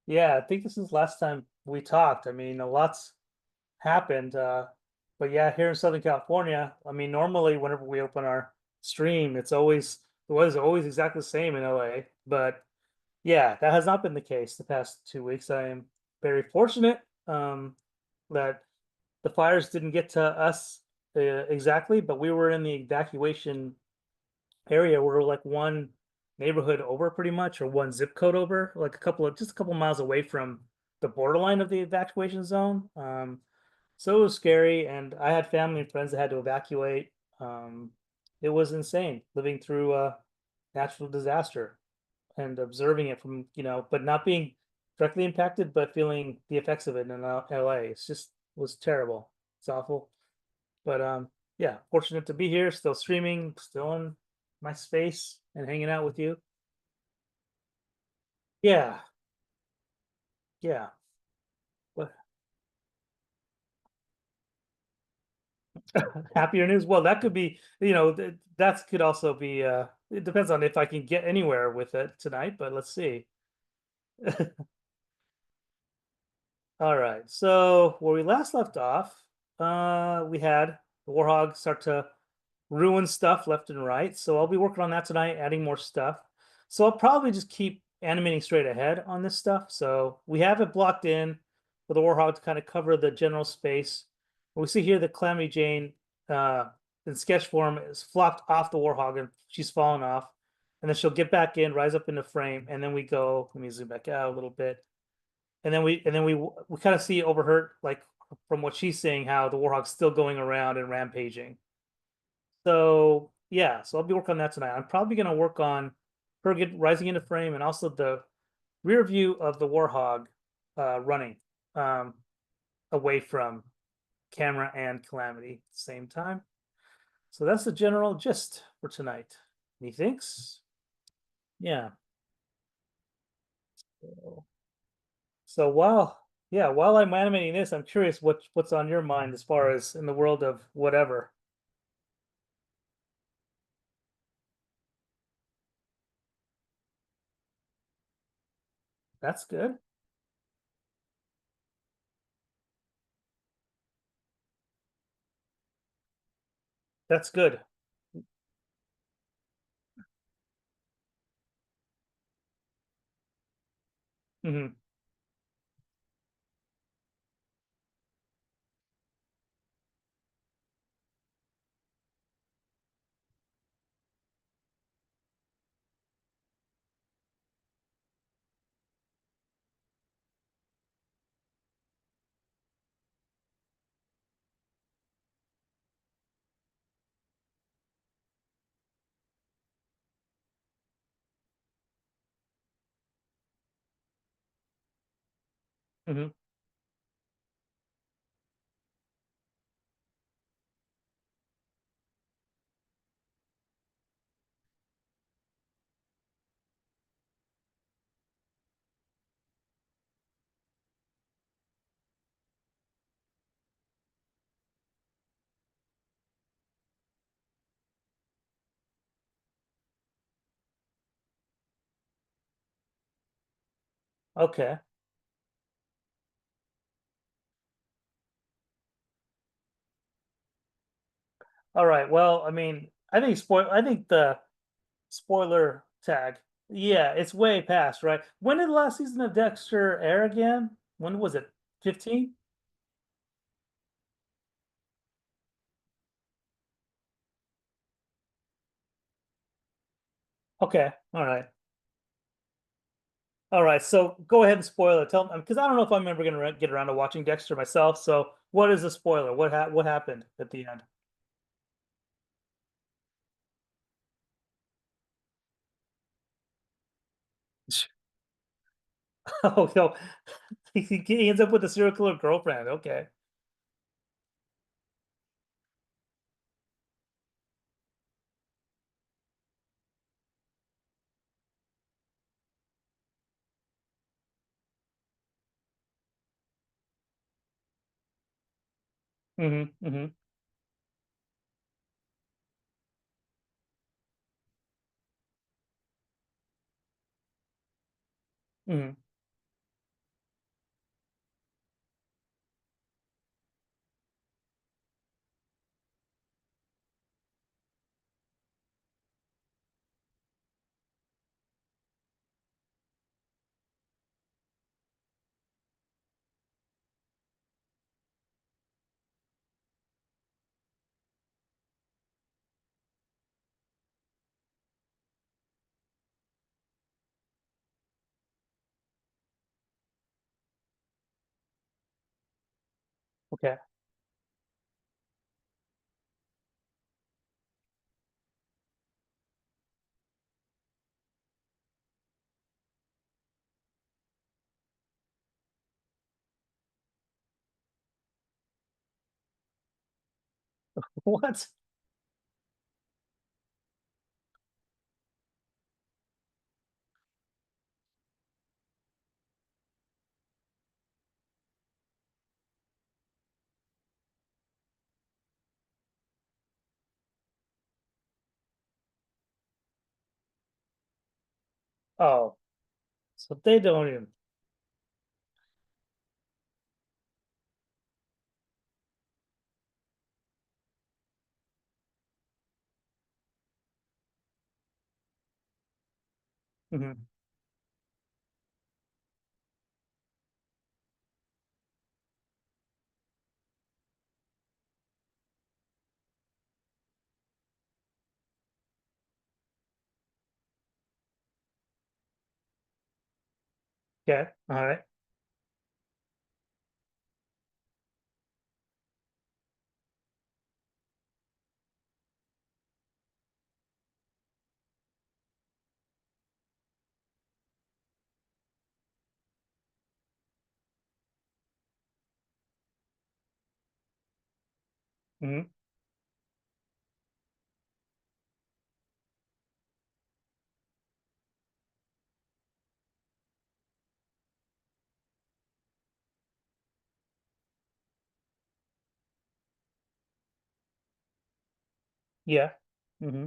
Yeah, I think this is last time we talked. I mean, a lot's happened. But yeah, here in Southern California, I mean, normally whenever we open our stream, the weather's always exactly the same in LA. But yeah, that has not been the case the past 2 weeks. I am very fortunate that the fires didn't get to us exactly, but we were in the evacuation area. We're like one neighborhood over pretty much, or one zip code over, like just a couple miles away from the borderline of the evacuation zone. So it was scary, and I had family and friends that had to evacuate. Um, it was insane living through a natural disaster and observing it from, but not being directly impacted, but feeling the effects of it in LA. It's just was terrible. It's awful. But yeah, fortunate to be here, still streaming, still in my space and hanging out with you. Yeah, yeah. But happier news. Well, that could be, that could also be. It depends on if I can get anywhere with it tonight. But let's see. All right. So where we last left off, we had the Warhog start to ruin stuff left and right. So I'll be working on that tonight, adding more stuff. So I'll probably just keep animating straight ahead on this stuff. So we have it blocked in with the Warhog to kind of cover the general space. We see here that Calamity Jane uh, in sketch form is flopped off the Warhog and she's fallen off. And then she'll get back in, rise up into frame, and then we go. Let me zoom back out a little bit. And then we kind of see over her, like from what she's saying, how the Warhog's still going around and rampaging. So yeah, so I'll be working on that tonight. I'm probably gonna work on her rising into frame and also the rear view of the Warhog running um, away from camera and Calamity at the same time. So that's the general gist for tonight. Methinks? Yeah. So while I'm animating this, I'm curious what's on your mind as far as in the world of whatever. That's good. That's good. Hmm. Hmm. Okay. All right. Well, I mean, I think the spoiler tag. Yeah, it's way past, right? When did the last season of Dexter air again? When was it? 15? Okay. All right. All right. So go ahead and spoil it. Tell me, because I don't know if I'm ever gonna get around to watching Dexter myself. So what is the spoiler? What happened at the end? Oh no, he ends up with a serial killer girlfriend. Okay. Mm-hmm. Mm-hmm. Mm-hmm. Okay. What? Oh, so they don't even. Mhm. Okay. All right. Hmm. Yeah. Hmm.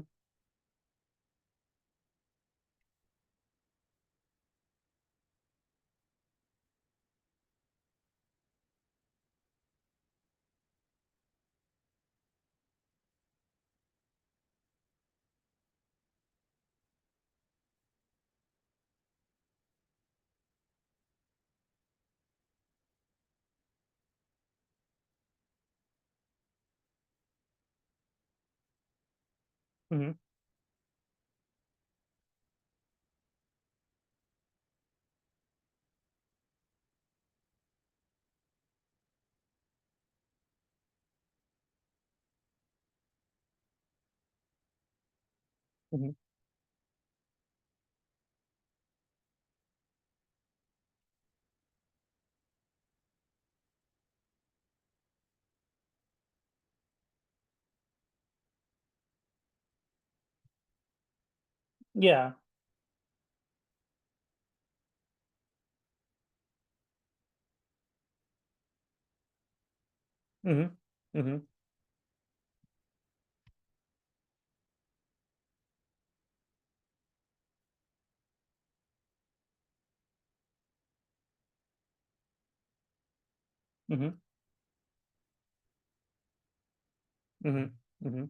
Hmm. Hmm. Yeah. Hmm. Hmm. Hmm. Hmm. Hmm.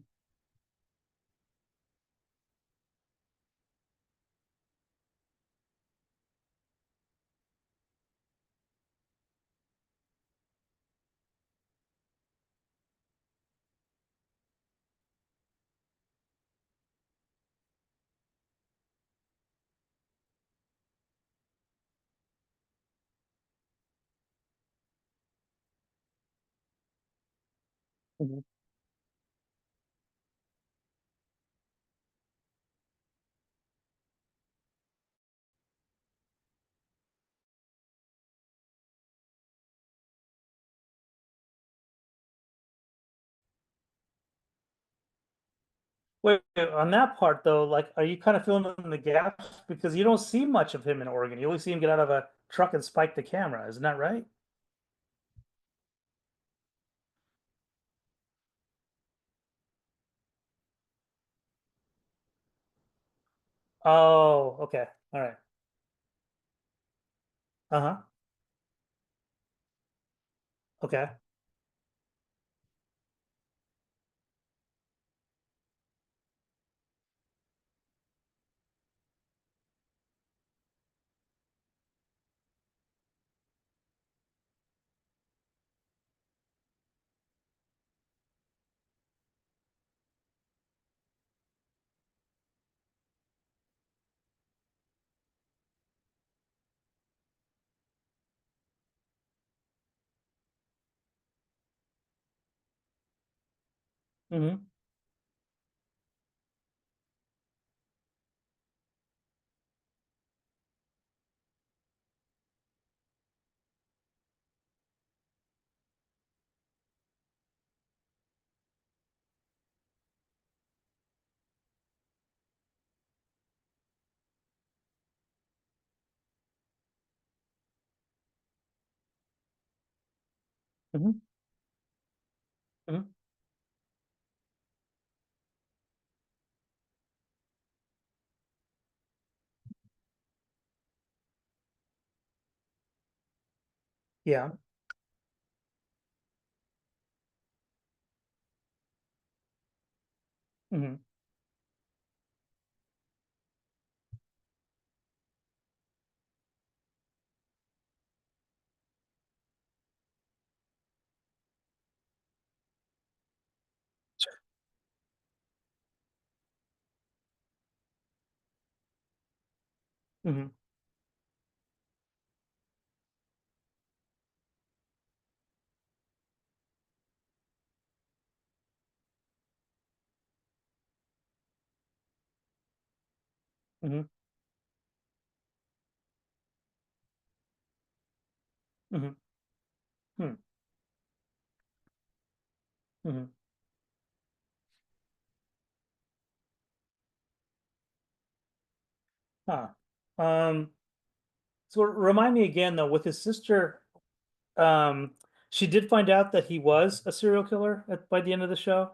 Hmm. Wait, on that part though, like, are you kind of filling in the gaps because you don't see much of him in Oregon? You only see him get out of a truck and spike the camera. Isn't that right? Oh, okay. All right. Uh-huh. Okay. Mm-hmm. Mm-hmm. Mm-hmm. Yeah. Mm-hmm. Mm-hmm. Mm-hmm. Mm-hmm. Hmm. Mm-hmm. Huh. Um, so remind me again though, with his sister, um, she did find out that he was a serial killer by the end of the show.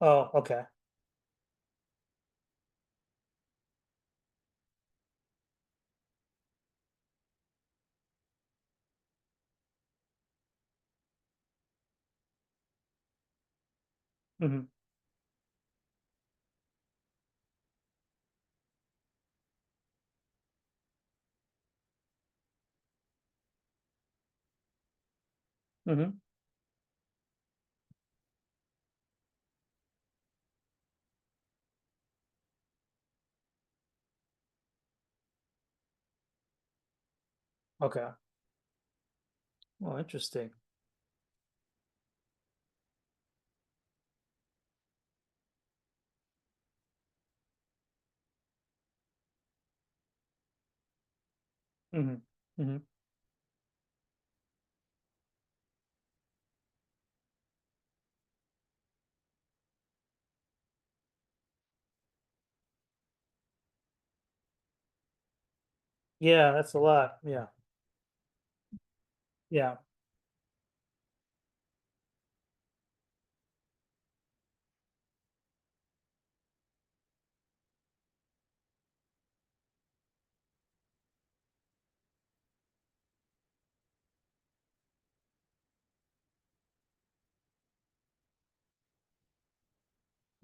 Oh, okay. Mm-hmm. Mm-hmm. Okay. Oh, interesting. Mm-hmm. Mm-hmm. Yeah, that's a lot. Yeah. Yeah.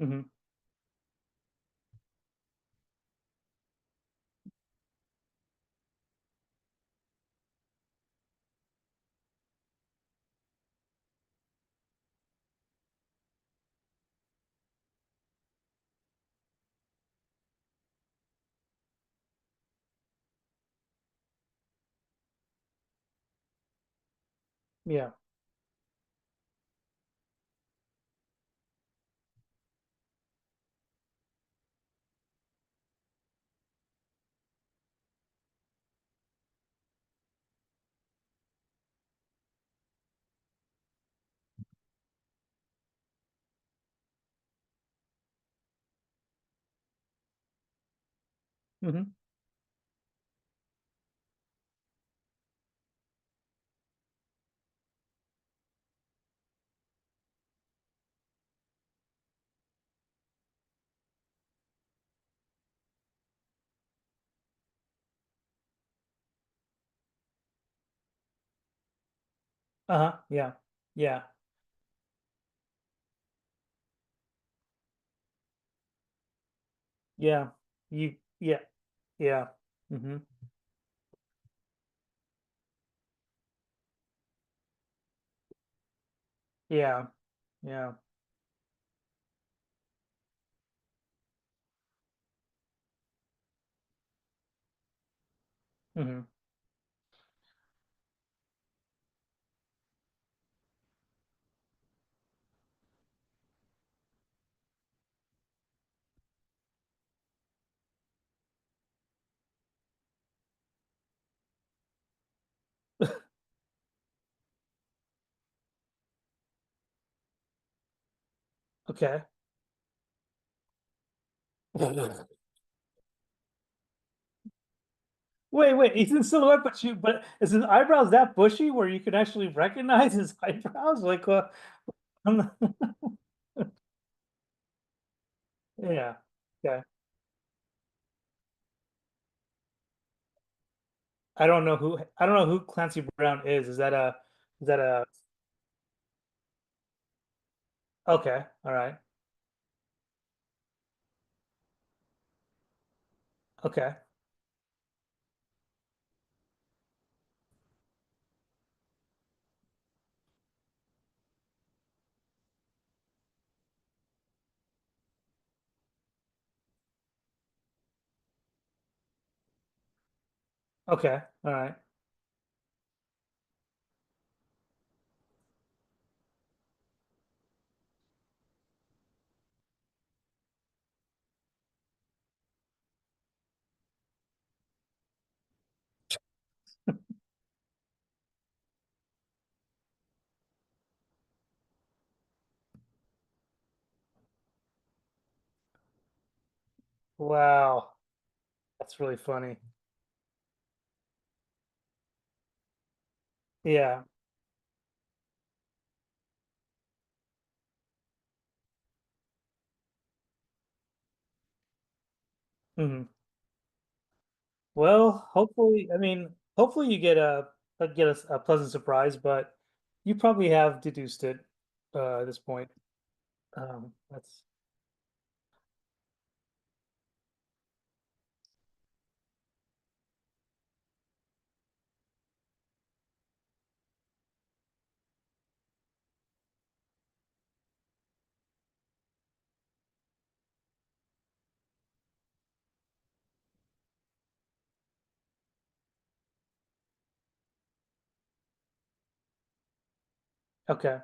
Mm-hmm. Yeah. Mm-hmm. Uh-huh. Yeah. Yeah. Yeah. Yeah. Yeah. Hmm. Yeah. Yeah. Hmm. Okay. Wait, he's in silhouette, but is his eyebrows that bushy where you can actually recognize his eyebrows? Like, I'm not- yeah. Okay. I don't know who Clancy Brown is. Is that a okay, all right. Okay. Okay. All right. Wow. That's really funny. Yeah. Hmm. Well, hopefully, I mean, hopefully you get a pleasant surprise, but you probably have deduced it at this point. That's okay.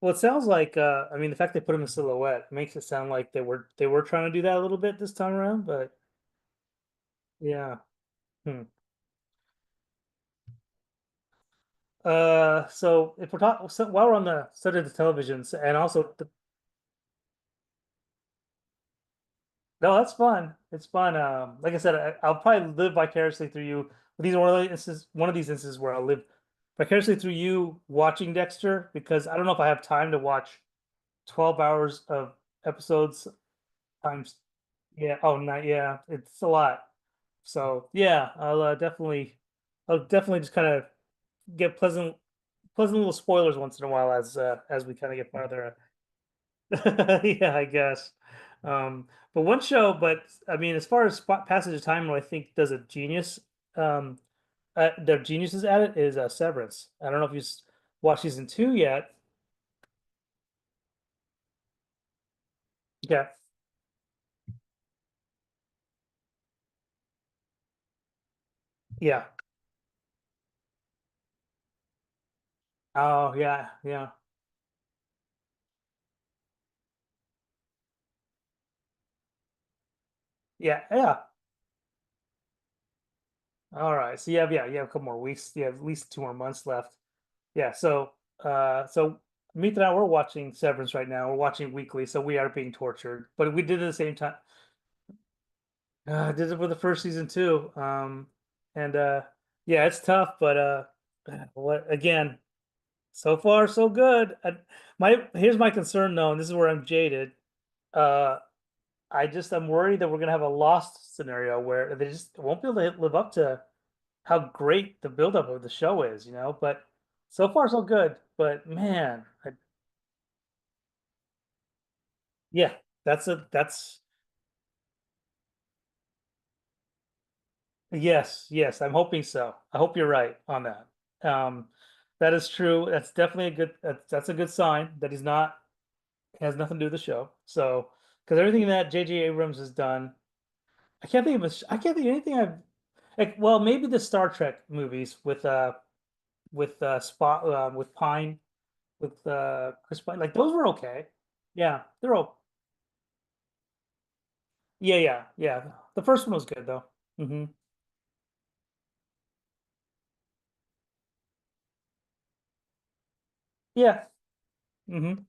Well, it sounds like I mean, the fact they put him in silhouette makes it sound like they were trying to do that a little bit this time around, but yeah. Hmm. So if we're talking, so while we're on the subject of televisions, and also no, that's fun. It's fun. Like I said, I'll probably live vicariously through you. These are one of these instances where I'll live vicariously through you watching Dexter because I don't know if I have time to watch 12 hours of episodes times. Yeah. Oh, not yeah. It's a lot. So yeah, I'll definitely just kind of get pleasant little spoilers once in a while as we kind of get farther. Yeah, I guess. But one show, but I mean, as far as passage of time, what I think does a genius, um, their geniuses at it is Severance. I don't know if you watched season two yet. Yeah, yeah. Oh, yeah, yeah, yeah, yeah. All right. So you have a couple more weeks. You have at least 2 more months left. Yeah. So Meet and I we're watching Severance right now. We're watching weekly, so we are being tortured. But we did it at the same time. I did it for the first season too. And yeah, it's tough, but what again? So far, so good. My here's my concern though, and this is where I'm jaded. Uh, I'm worried that we're gonna have a lost scenario where they just won't be able to live up to how great the buildup of the show is, you know. But so far, so good. But man, Yeah, that's yes, yes. I'm hoping so. I hope you're right on that. Um, that is true. That's definitely a good. That's a good sign that he's not has nothing to do with the show. So, because everything that J.J. Abrams has done, I can't think of anything I've like. Well, maybe the Star Trek movies with Spot with Pine with Chris Pine. Like those were okay. Yeah, they're all. Yeah, yeah, yeah. The first one was good though. Hmm. Yeah.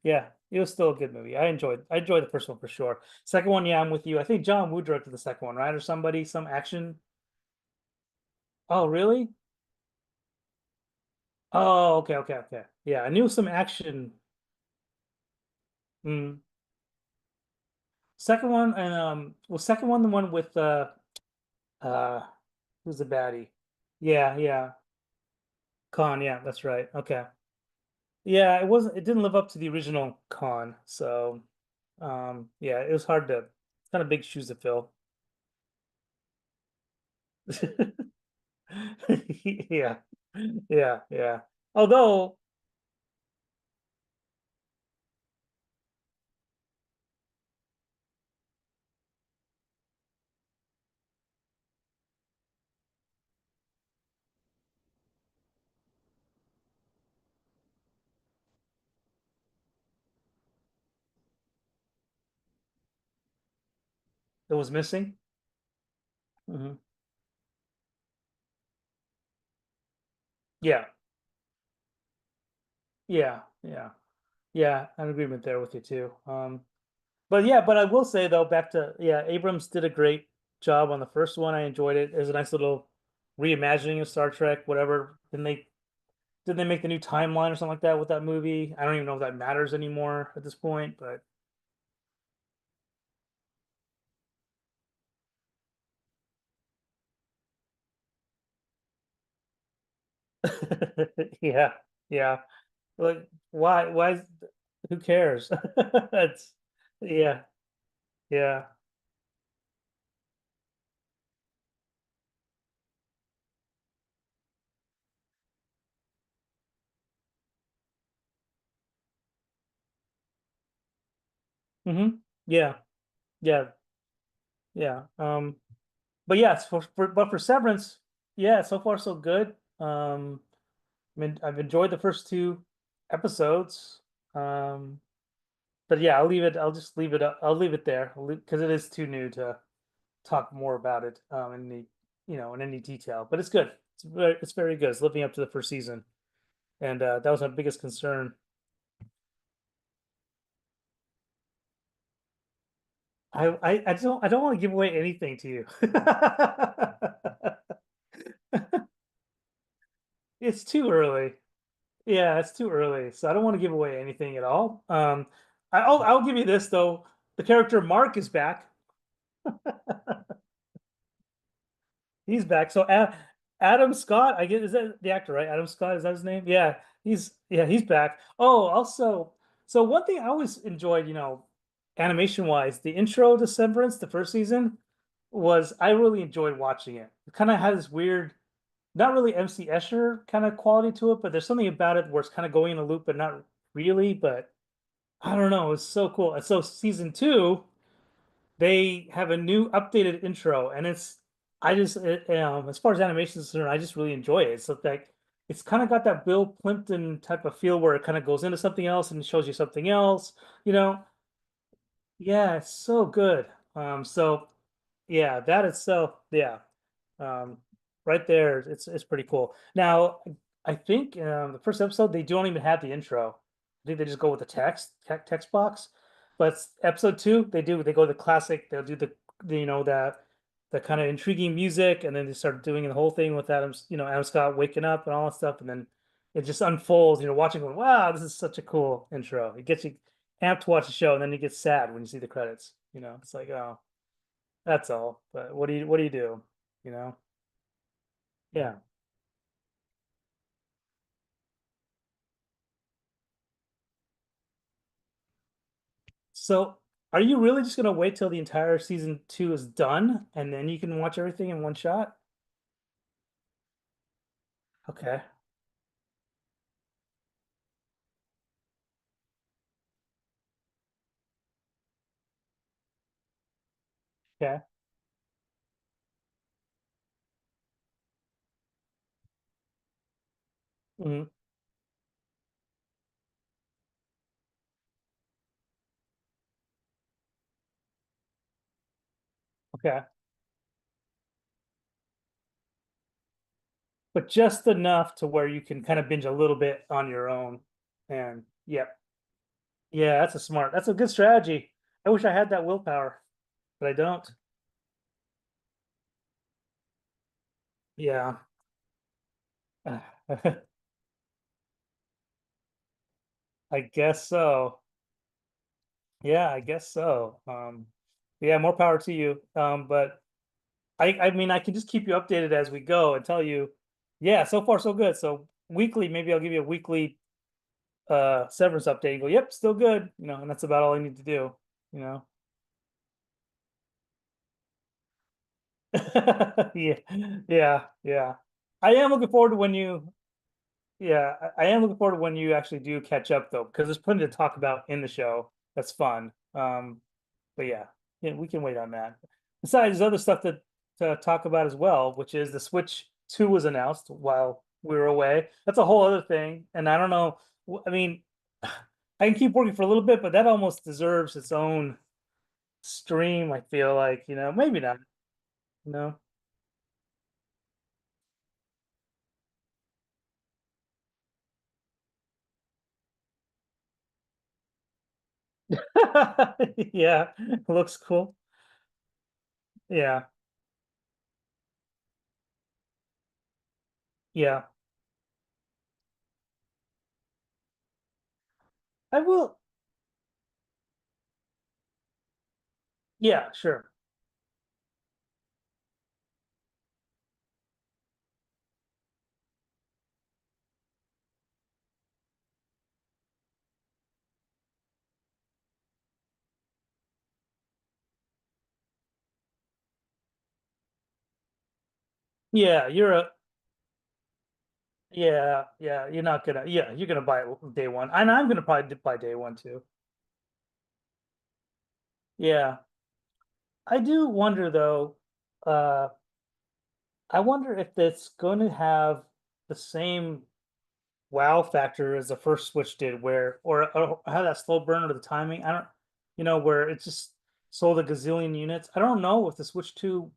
Yeah, it was still a good movie. I enjoyed the first one for sure. Second one, yeah, I'm with you. I think John Woo directed the second one, right? Or somebody, some action. Oh, really? Oh, okay, okay, okay. Yeah, I knew some action. Mm. Second one, and was second one the one with uh who's the baddie? Yeah, yeah. Khan, yeah, that's right. Okay. Yeah, it didn't live up to the original Khan, so yeah, it was hard to it's kind of big shoes to fill. Yeah. Yeah, yeah. Although it was missing. Hmm. Yeah, yeah, yeah, yeah. I'm in agreement there with you too. But yeah, but I will say though, back to yeah, Abrams did a great job on the first one. I enjoyed it. It was a nice little reimagining of Star Trek, whatever. Didn't they make the new timeline or something like that with that movie? I don't even know if that matters anymore at this point, but yeah, yeah. Like who cares? It's yeah, yeah. Hmm. Yeah, yeah, yeah. But yes, for Severance, yeah, so far so good. I mean, I've enjoyed the first two episodes. Um, but yeah, I'll leave it. I'll just leave it. I'll leave it there because it is too new to talk more about it in the in any detail. But it's good. It's very good. It's living up to the first season, and that was my biggest concern. I don't want to give away anything to you. It's too early. Yeah, it's too early, so I don't want to give away anything at all. I'll give you this though. The character Mark is back. He's back. So Adam Scott, I guess is that the actor, right? Adam Scott, is that his name? Yeah, he's back. Oh, also, so one thing I always enjoyed, animation wise, the intro to Severance, the first season, was I really enjoyed watching it. It kind of had this weird, not really MC Escher kind of quality to it, but there's something about it where it's kind of going in a loop, but not really. But I don't know, it's so cool. And so season two, they have a new updated intro, and as far as animation is concerned, I just really enjoy it. So like it's kind of got that Bill Plimpton type of feel where it kind of goes into something else and shows you something else. You know, yeah, it's so good. So yeah, that itself, yeah. Um, right there, it's pretty cool. Now, I think the first episode they don't even have the intro. I think they just go with the text box. But episode two, they go the classic. They'll do the kind of intriguing music, and then they start doing the whole thing with Adam Scott waking up and all that stuff, and then it just unfolds. Watching going, wow, this is such a cool intro. It gets you amped to watch the show, and then you get sad when you see the credits. It's like, oh, that's all. But what do you do? You know? Yeah. So Are you really just gonna wait till the entire season two is done and then you can watch everything in one shot? Okay. Okay. Mhm. Okay. But just enough to where you can kind of binge a little bit on your own. And yep. Yeah, that's a good strategy. I wish I had that willpower, but I don't. Yeah. I guess so. Yeah, I guess so. Yeah, more power to you. But I mean, I can just keep you updated as we go and tell you, yeah, so far so good. So weekly, maybe I'll give you a weekly severance update and go, yep, still good, and that's about all I need to do, you know. Yeah, yeah, yeah. I am looking forward to when you Yeah, I am looking forward to when you actually do catch up though, because there's plenty to talk about in the show. That's fun. But yeah, we can wait on that. Besides, there's other stuff to talk about as well, which is the Switch 2 was announced while we were away. That's a whole other thing. And I don't know. I mean, I can keep working for a little bit, but that almost deserves its own stream, I feel like, maybe not, you know. Yeah, looks cool. Yeah, yeah. I will. Yeah, sure. Yeah, yeah, you're gonna buy it day one. And I'm gonna probably buy day one too. Yeah. I do wonder though, uh, I wonder if it's gonna have the same wow factor as the first Switch did, or how that slow burn or the timing. I don't, where it just sold a gazillion units. I don't know if the Switch 2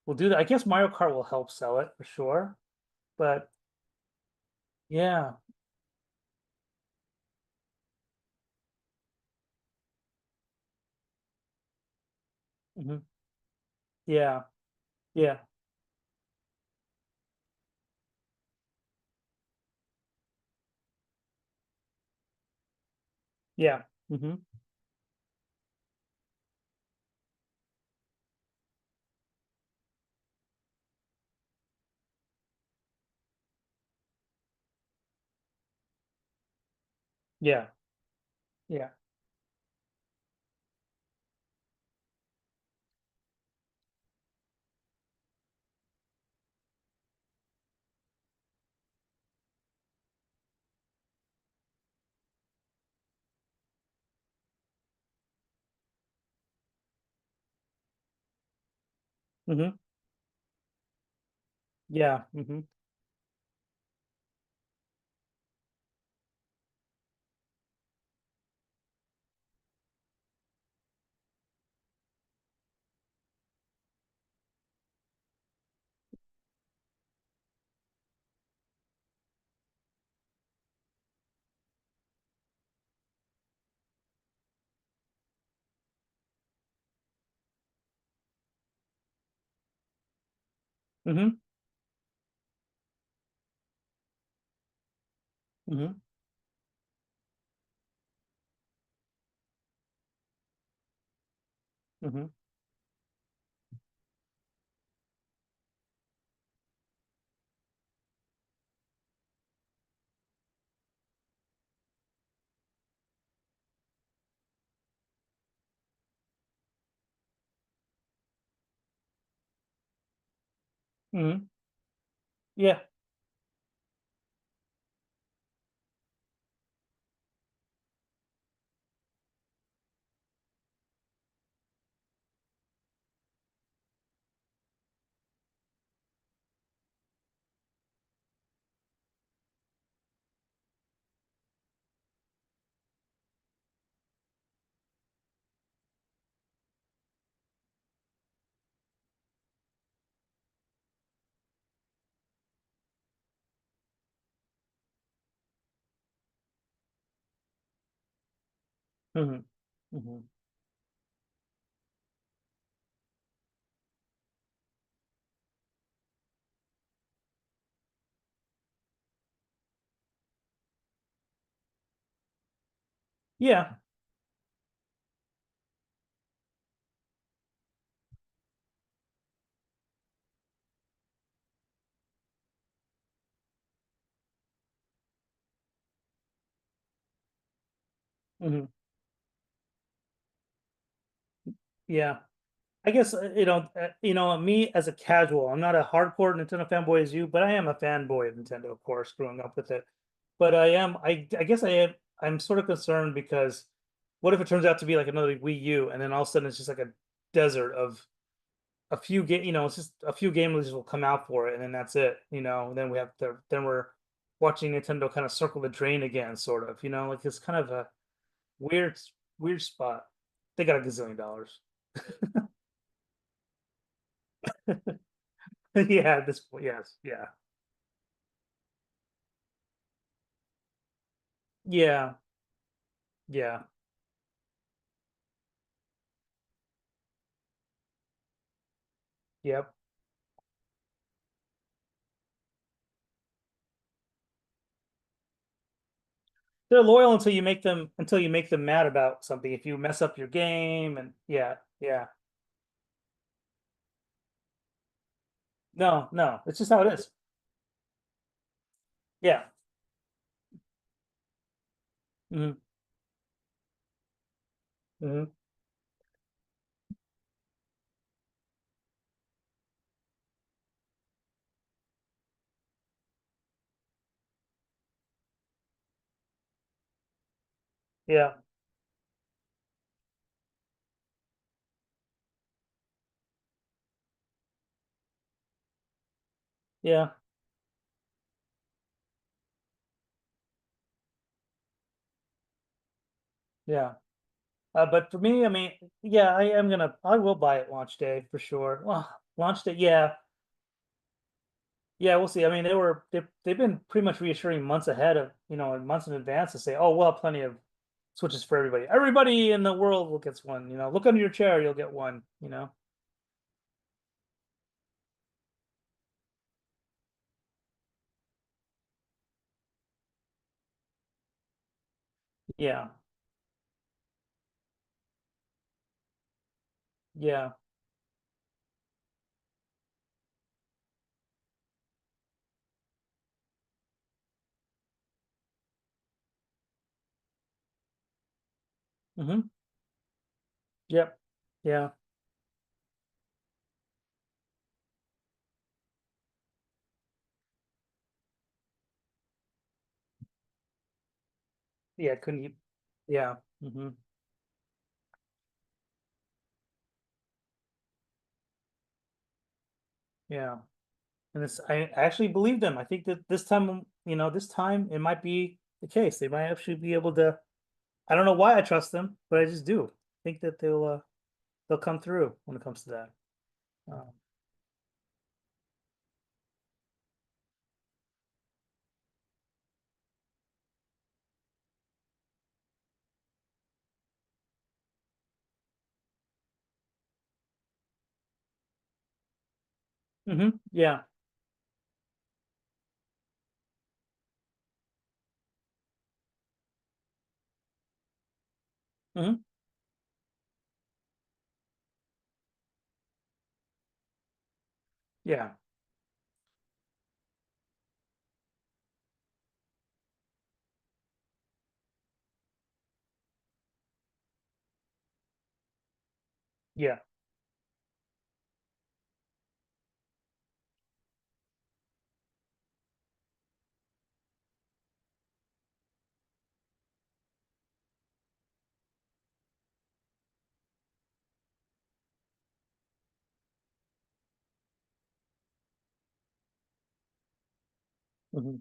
will do that. I guess Mario Kart will help sell it for sure. But yeah. Hmm. Yeah. Yeah. Yeah. Hmm. Yeah. Yeah. Hmm. Yeah. Hmm. Hmm. Hmm. Hmm. Hmm. Yeah. Hmm. Hmm. Yeah. Hmm. Yeah. I guess me as a casual, I'm not a hardcore Nintendo fanboy as you, but I am a fanboy of Nintendo, of course, growing up with it. But I guess I'm sort of concerned because what if it turns out to be like another Wii U, and then all of a sudden it's just like a desert of a few game, it's just a few game releases will come out for it, and then that's it. Then we're watching Nintendo kind of circle the drain again, sort of. Like it's kind of a weird weird spot. They got a gazillion dollars. Yeah, at this point, yes, yeah, yeah, yeah, yep. They're loyal until you make them mad about something. If you mess up your game, and yeah, yeah, no, no, it's just how it is. Yeah, hmm, hmm, yeah, yeah, yeah. But for me, I mean, yeah, I will buy it launch day for sure. Well, launch day, yeah, yeah, we'll see. I mean, they've been pretty much reassuring months ahead of, months in advance to say, oh, we'll have plenty of Switches for everybody. Everybody in the world will get one. Look under your chair, you'll get one. Yeah, yeah, mm-hmm, yep, yeah, yeah. Couldn't you? Yeah, mm-hmm, yeah. And I actually believe them. I think that this time it might be the case. They might actually be able to. I don't know why I trust them, but I just do. I think that they'll come through when it comes to that. Mm-hmm, yeah, mm-hmm, yeah, yeah, Hmm.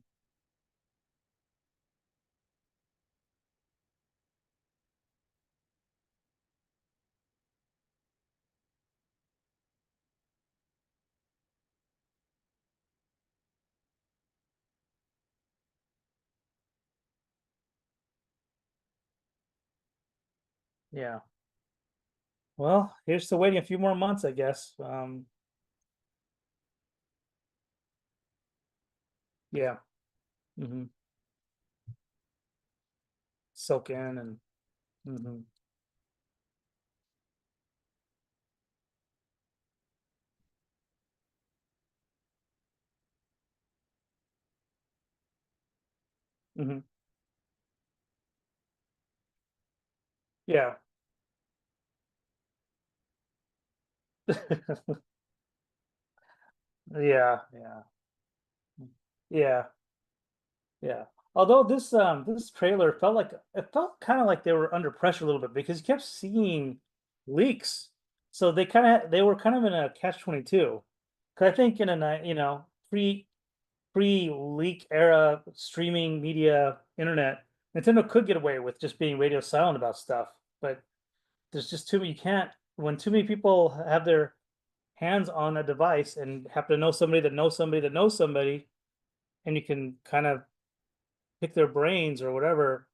Yeah. Well, here's to waiting a few more months, I guess. Yeah. Hmm. Soak in and. Hmm. Hmm. Yeah. Yeah. Yeah. Yeah. Yeah. Although this trailer felt like it felt kind of like they were under pressure a little bit because you kept seeing leaks. So they were kind of in a catch 22. Because I think in a pre leak era streaming media internet, Nintendo could get away with just being radio silent about stuff. But there's just too many you can't when too many people have their hands on a device and happen to know somebody that knows somebody that knows somebody, and you can kind of pick their brains or whatever,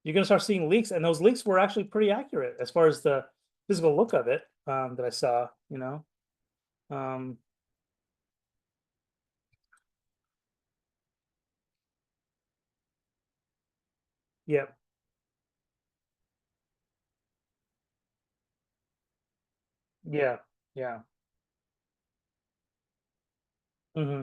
you're gonna start seeing leaks, and those leaks were actually pretty accurate as far as the physical look of it, that I saw. Um, yeah, yeah, yeah, hmm,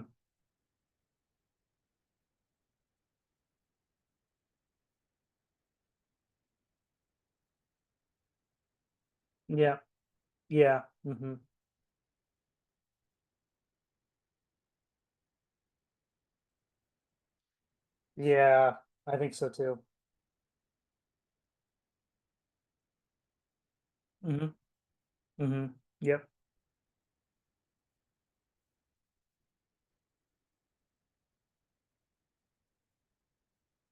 yeah, yeah, hmm, yeah. I think so too. Hmm, hmm, yep,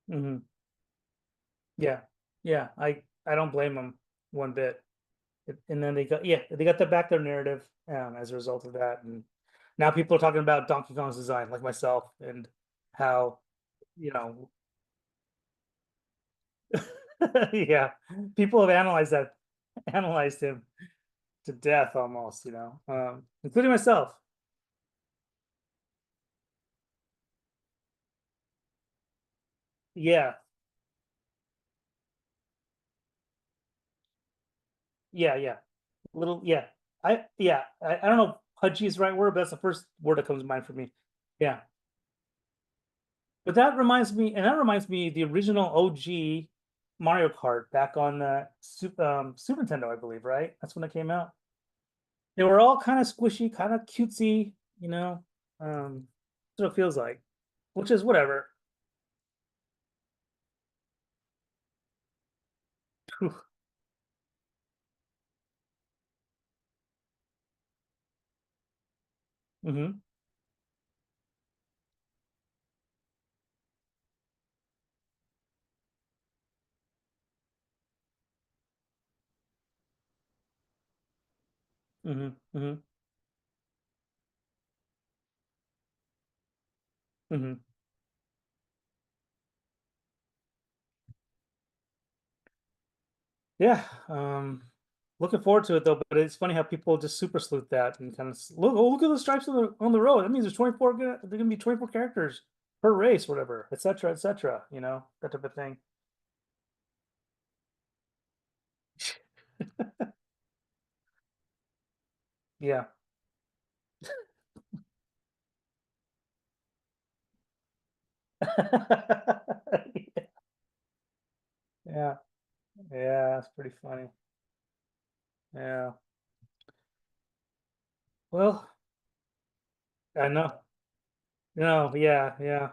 hmm, yeah, yeah. I don't blame them one bit. And then they got the back their narrative as a result of that, and now people are talking about Donkey Kong's design, like myself, and how you know yeah, people have analyzed him to death almost, including myself. Yeah, yeah, yeah. Little, yeah. I don't know if pudgy is the right word, but that's the first word that comes to mind for me. Yeah. But that reminds me the original OG Mario Kart back on the Super Nintendo, I believe, right? That's when it came out. They were all kind of squishy, kind of cutesy, you know. That's what it feels like, which is whatever. Hmm. Hmm. Hmm. Hmm. Yeah. Looking forward to it though, but it's funny how people just super sleuth that and kind of look. Oh, look at the stripes on the road. That means there's 24. There gonna be 24 characters per race, whatever, etc., etc. That type of thing. Yeah. Yeah. Yeah. It's pretty funny. Yeah. Well, I know. No. Yeah. Yeah.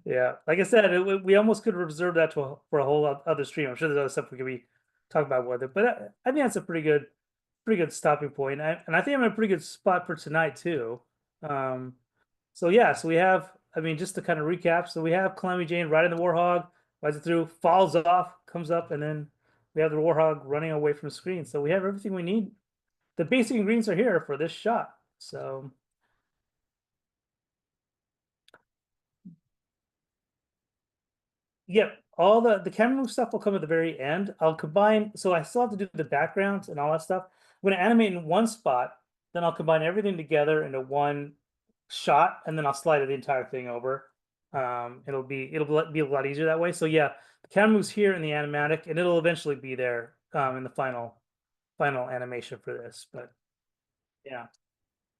Yeah, like I said, we almost could reserve that for a whole other stream. I'm sure there's other stuff we could be talking about with it, but I think that's a pretty good stopping point. And I think I'm in a pretty good spot for tonight too. Um, So yeah, so we have, I mean, just to kind of recap, so we have Calamity Jane riding the Warhog, rides it through, falls off, comes up, and then we have the Warhog running away from the screen. So we have everything we need. The basic ingredients are here for this shot. So yep, all the camera move stuff will come at the very end. I'll combine, so I still have to do the backgrounds and all that stuff. I'm gonna animate in one spot, then I'll combine everything together into one shot, and then I'll slide the entire thing over. It'll be a lot easier that way. So yeah, the camera moves here in the animatic, and it'll eventually be there in the final animation for this. But yeah,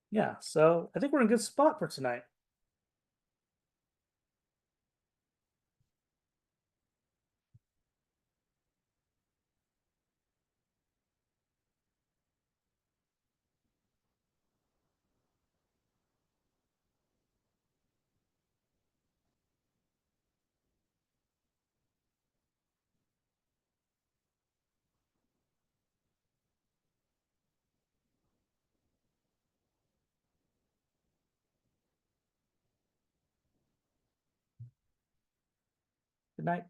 yeah. So I think we're in a good spot for tonight. Good night.